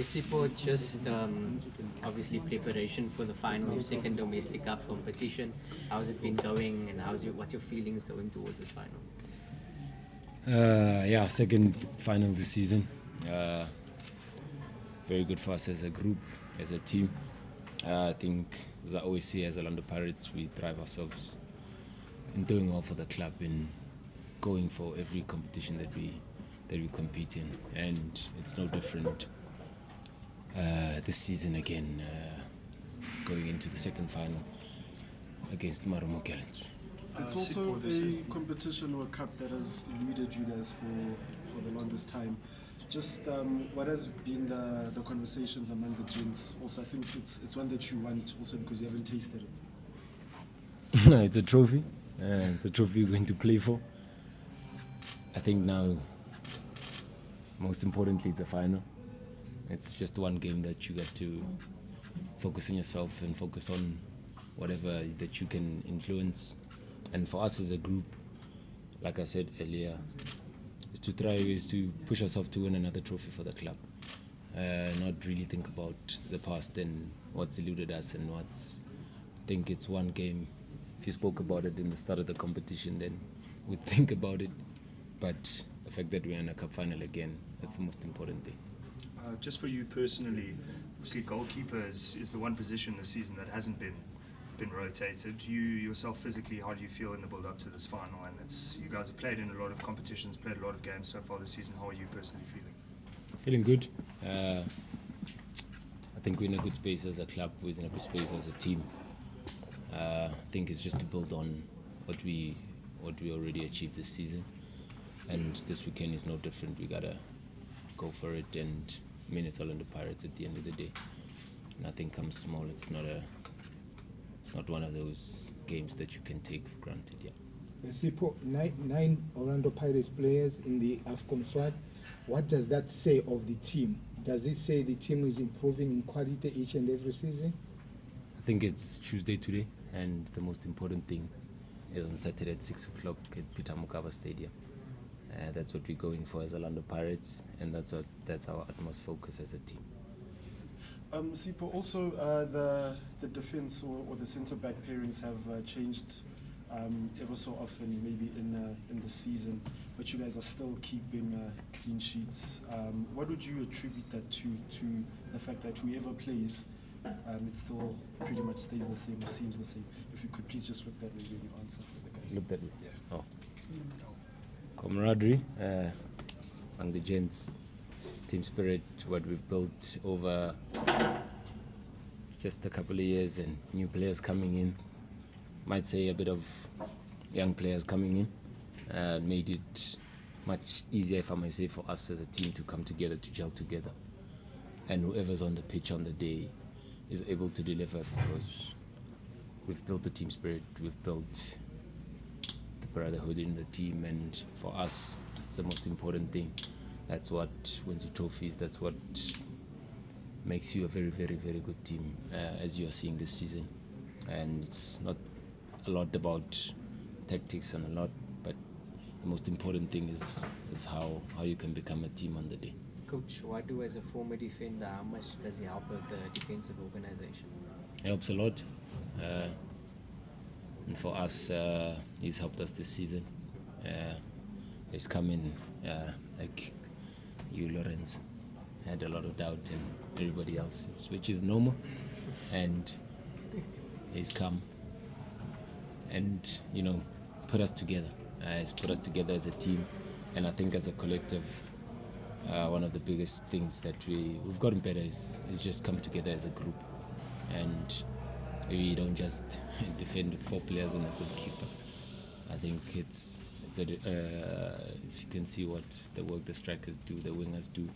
Sipho, just obviously preparation for the final, your second domestic cup competition. How's it been going, and what's your feelings going towards this final? Yeah, second final this season. Very good for us as a group, as a team. I think, as I always say, as Orlando Pirates, we drive ourselves in doing well for the club, in going for every competition that we compete in, and it's no different this season again, going into the second final against Marumo Gallants. It's also a competition or a cup that has eluded you guys for the longest time. Just what has been the conversations among the gents? Also, I think it's one that you want, also because you haven't tasted it. It's a trophy. It's a trophy you're going to play for. I think now, most importantly, it's a final. It's just one game that you get to focus on yourself and focus on whatever that you can influence. And for us as a group, like I said earlier, is to try ways to push ourselves to win another trophy for the club. Not really think about the past and what's eluded us and what's... I think it's one game. If you spoke about it in the start of the competition, then we'd think about it. But the fact that we're in a cup final again, that's the most important thing. Just for you personally, obviously goalkeeper is the one position this season that hasn't been rotated. You yourself physically, how do you feel in the build up to this final? And you guys have played in a lot of competitions, played a lot of games so far this season. How are you personally feeling? Feeling good. I think we're in a good space as a club, we're in a good space as a team. I think it's just to build on what we already achieved this season, and this weekend is no different. We gotta go for it, and I mean, it's all in the Pirates at the end of the day. Nothing comes small. It's not one of those games that you can take for granted. Yeah. Sipho, nine Orlando Pirates players in the AFCON squad. What does that say of the team? Does it say the team is improving in quality each and every season? I think it's Tuesday today, and the most important thing is on Saturday at 6 o'clock at Peter Mokaba Stadium. That's what we're going for as Orlando Pirates, and that's our utmost focus as a team. Sipho, also the defense or the centre-back pairings have changed ever so often, maybe in the season, but you guys are still keeping clean sheets. What would you attribute that to the fact that whoever plays, it still pretty much stays the same or seems the same? If you could please just look that way when you answer for the guys. Look that way. Yeah. Oh. Camaraderie among the gents, team spirit, what we've built over just a couple of years, and new players coming in. Might say a bit of young players coming in made it much easier, if I may say, for us as a team to come together, to gel together. And whoever's on the pitch on the day is able to deliver, because we've built the team spirit, we've built the brotherhood in the team, and for us, it's the most important thing. That's what wins you trophies, that's what makes you a very, very, very good team, as you are seeing this season. And it's not a lot about tactics and a lot, but the most important thing is how you can become a team on the day. Coach Ouaddou, as a former defender, how much does he help with the defensive organization? It helps a lot. And for us, he's helped us this season. He's come in like you, Lawrence, had a lot of doubt, and everybody else, which is normal. And he's come and, put us together. He's put us together as a team, and I think as a collective, one of the biggest things that we've gotten better is just come together as a group, and we don't just defend with 4 players and a goalkeeper. I think it's if you can see what the work the strikers do, the wingers do,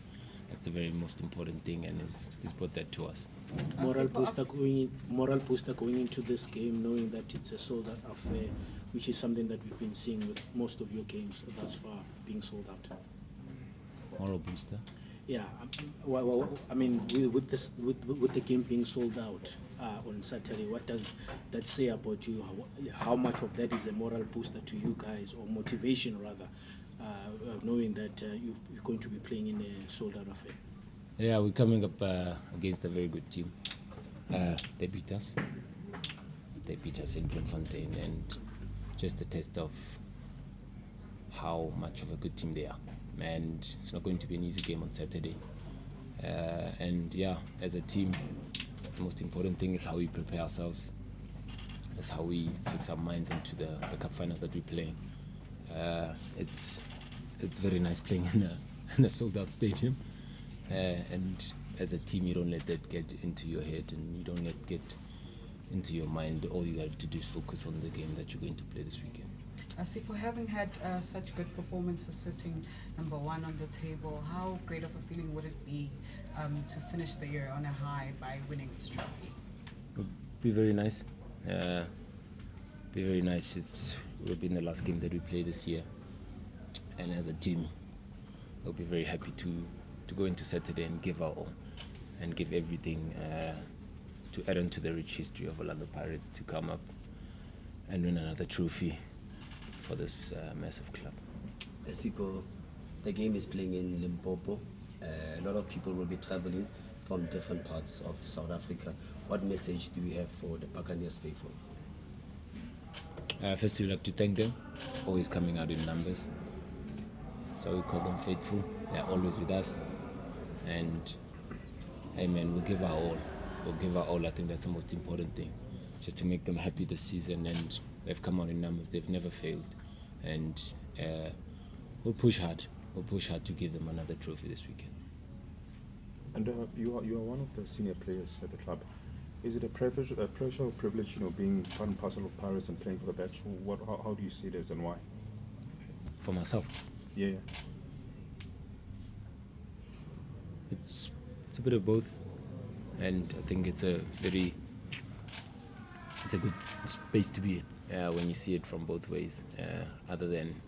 that's the very most important thing, and he's brought that to us. Moral booster going into this game, knowing that it's a sold-out affair, which is something that we've been seeing with most of your games thus far being sold out. Moral booster? Yeah, I mean, with the game being sold out on Saturday, what does that say about you? How much of that is a moral booster to you guys, or motivation rather, knowing that you're going to be playing in a sold-out affair? Yeah, we're coming up against a very good team. They beat us. They beat us in Bloemfontein, and just a test of how much of a good team they are. And it's not going to be an easy game on Saturday. And yeah, as a team, the most important thing is how we prepare ourselves. That's how we fix our minds into the cup final that we play. It's very nice playing in a sold-out stadium. And as a team, you don't let that get into your head, and you don't let it get into your mind. All you have to do is focus on the game that you're going to play this weekend. Sipho, having had such good performances, sitting number one on the table, how great of a feeling would it be to finish the year on a high by winning this trophy? It'll be very nice. Be very nice. It will be the last game that we play this year, and as a team, we'll be very happy to go into Saturday and give our all, and give everything to add on to the rich history of Orlando Pirates to come up and win another trophy for this massive club. Sipho, the game is playing in Limpopo. A lot of people will be traveling from different parts of South Africa. What message do you have for the Buccaneers faithful? First, we'd like to thank them, always coming out in numbers. So we call them faithful. They're always with us. And, hey man, we'll give our all. We'll give our all. I think that's the most important thing. Just to make them happy this season. And they've come out in numbers. They've never failed. And we'll push hard. We'll push hard to give them another trophy this weekend. And you are one of the senior players at the club. Is it a pressure or privilege, being part and parcel of Pirates and playing for the Bats? How do you see this and why? For myself? Yeah. It's a bit of both, and I think it's a good space to be in when you see it from both ways, other than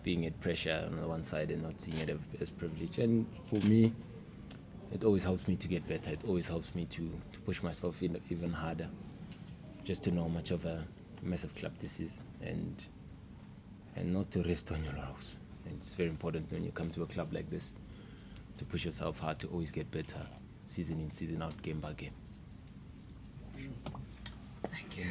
being at pressure on the one side and not seeing it as privilege. And for me, it always helps me to get better. It always helps me to push myself even harder, just to know how much of a massive club this is, and not to rest on your laurels. And it's very important when you come to a club like this to push yourself hard, to always get better, season in, season out, game by game. Thank you. Thank you.